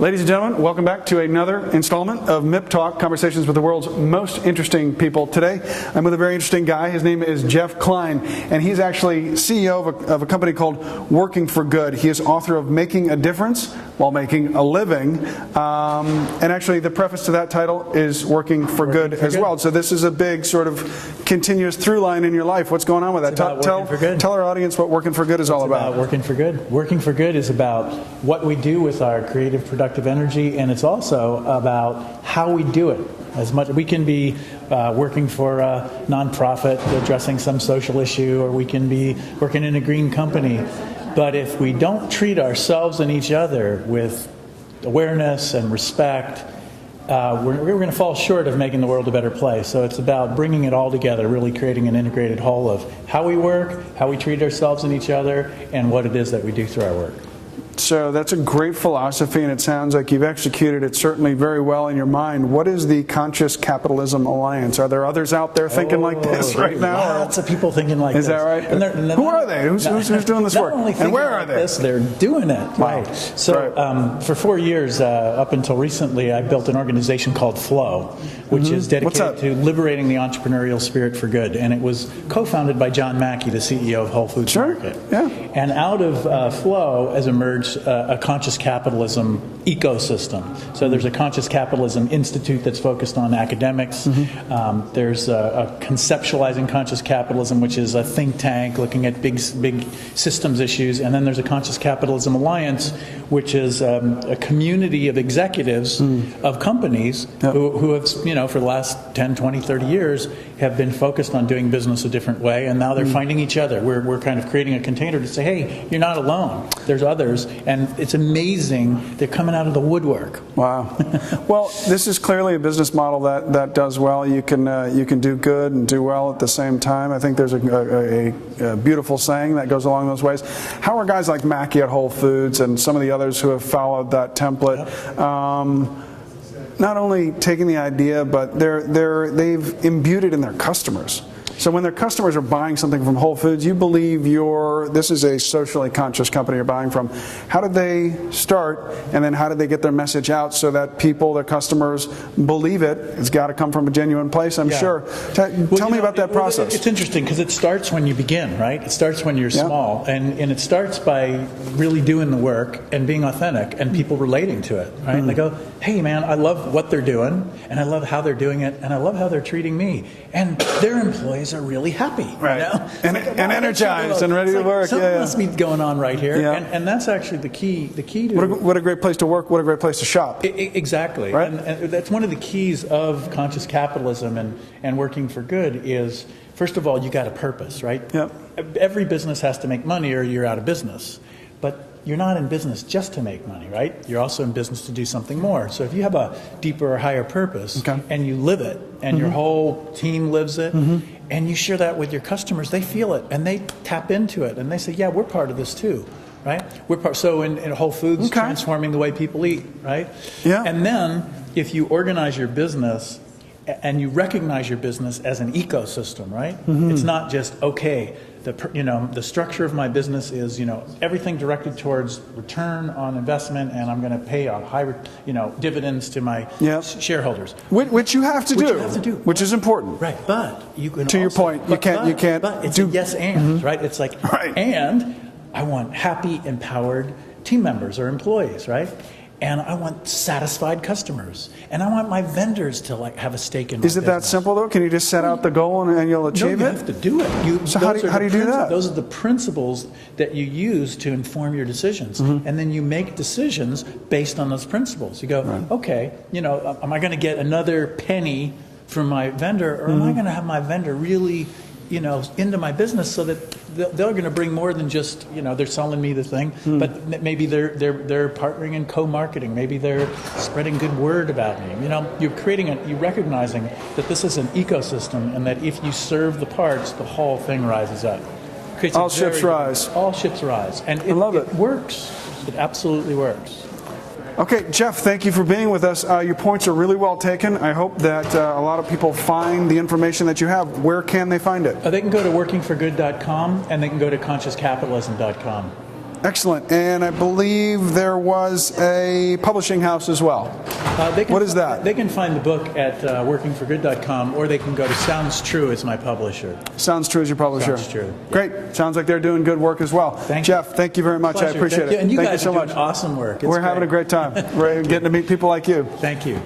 Ladies and gentlemen, welcome back to another installment of MIPTALK, Conversations with the World's Most Interesting People. Today, I'm with a very interesting guy. His name is Jeff Klein, and he's actually CEO of a company called Working for Good. He is author of Making a Difference While Making a Living. And actually, the preface to that title is Working for Good as well. So this is a big sort of continuous through line in your life. What's going on with that? Tell our audience what Working for Good is all about. Working for Good. Working for Good is about what we do with our creative, productive energy, and it's also about how we do it. As much we can be working for a nonprofit addressing some social issue, or we can be working in a green company. But if we don't treat ourselves and each other with awareness and respect, we're going to fall short of making the world a better place. So it's about bringing it all together, really creating an integrated whole of how we work, how we treat ourselves and each other, and what it is that we do through our work. So that's a great philosophy, and it sounds like you've executed it certainly very well in your mind. What is the Conscious Capitalism Alliance? Are there others out there thinking like this right now? Lots of people thinking like this. Is that right? Who are they? Who's doing this work? And where are they? They're doing it. Wow. Right. So for 4 years, up until recently, I built an organization called Flow, which is dedicated to liberating the entrepreneurial spirit for good. And it was co-founded by John Mackey, the CEO of Whole Foods Market. Yeah. And out of Flow has emerged a conscious capitalism ecosystem. So there's a Conscious Capitalism Institute that's focused on academics. There's a Conceptualizing Conscious Capitalism, which is a think tank looking at big systems issues. And then there's a Conscious Capitalism Alliance, which is a community of executives of companies who have, for the last 10, 20, 30 years have been focused on doing business a different way. And now they're finding each other. We're kind of creating a container to say, hey, you're not alone. There's others. And it's amazing. They're coming out of the woodwork. Wow. Well, this is clearly a business model that does well. You can do good and do well at the same time. I think there's a beautiful saying that goes along those ways. How are guys like Mackey at Whole Foods and some of the others who have followed that template not only taking the idea, but they've imbued it in their customers? So when their customers are buying something from Whole Foods, you believe this is a socially conscious company you're buying from. How did they start, and then how did they get their message out so that people, their customers, believe it? It's got to come from a genuine place, I'm sure. Tell me about that process. It's interesting because it starts when you begin, right? It starts when you're small, and it starts by really doing the work and being authentic and people relating to it, right? And they go, hey man, I love what they're doing, and I love how they're doing it, and I love how they're treating me. And their employees are really happy, right? And energized and ready to work. Something must be going on right here, and that's actually the key. The key to what a great place to work. What a great place to shop. Exactly, right? And that's one of the keys of conscious capitalism and working for good is, first of all, you got a purpose, right? Yep. Every business has to make money, or you're out of business. But you're not in business just to make money, right? You're also in business to do something more. So if you have a deeper or higher purpose and you live it and your whole team lives it and you share that with your customers, they feel it and they tap into it and they say, yeah, we're part of this too, right? We're part. So in Whole Foods, transforming the way people eat, right? Yeah. And then if you organize your business and you recognize your business as an ecosystem, right? It's not just, okay, the structure of my business is, everything directed towards return on investment, and I'm going to pay a high, dividends to my shareholders. Which you have to do. Which is important. Right, but you can. To your point, you can't. But it's a yes and, right? It's like, and I want happy, empowered team members or employees, right? And I want satisfied customers. And I want my vendors to have a stake in my business. Is it that simple, though? Can you just set out the goal and you'll achieve it? No, you have to do it. So how do you do that? Those are the principles that you use to inform your decisions. And then you make decisions based on those principles. You go, okay, am I going to get another penny from my vendor, or am I going to have my vendor really into my business so that they're going to bring more than just, they're selling me the thing, but maybe they're partnering in co-marketing. Maybe they're spreading good word about me. You're recognizing that this is an ecosystem, and that if you serve the parts, the whole thing rises up. All ships rise. All ships rise. And I love it. It works. It absolutely works. Okay, Jeff, thank you for being with us. Your points are really well taken. I hope that a lot of people find the information that you have. Where can they find it? They can go to workingforgood.com, and they can go to consciouscapitalism.com. Excellent. And I believe there was a publishing house as well. What is that? They can find the book at workingforgood.com, or they can go to Sounds True as my publisher. Sounds True as your publisher. Sounds True. Great. Sounds like they're doing good work as well. Jeff, thank you very much. Pleasure. I appreciate it. And you thank guys you so are much. doing awesome work. We're having a great time. We're getting to meet people like you. Thank you.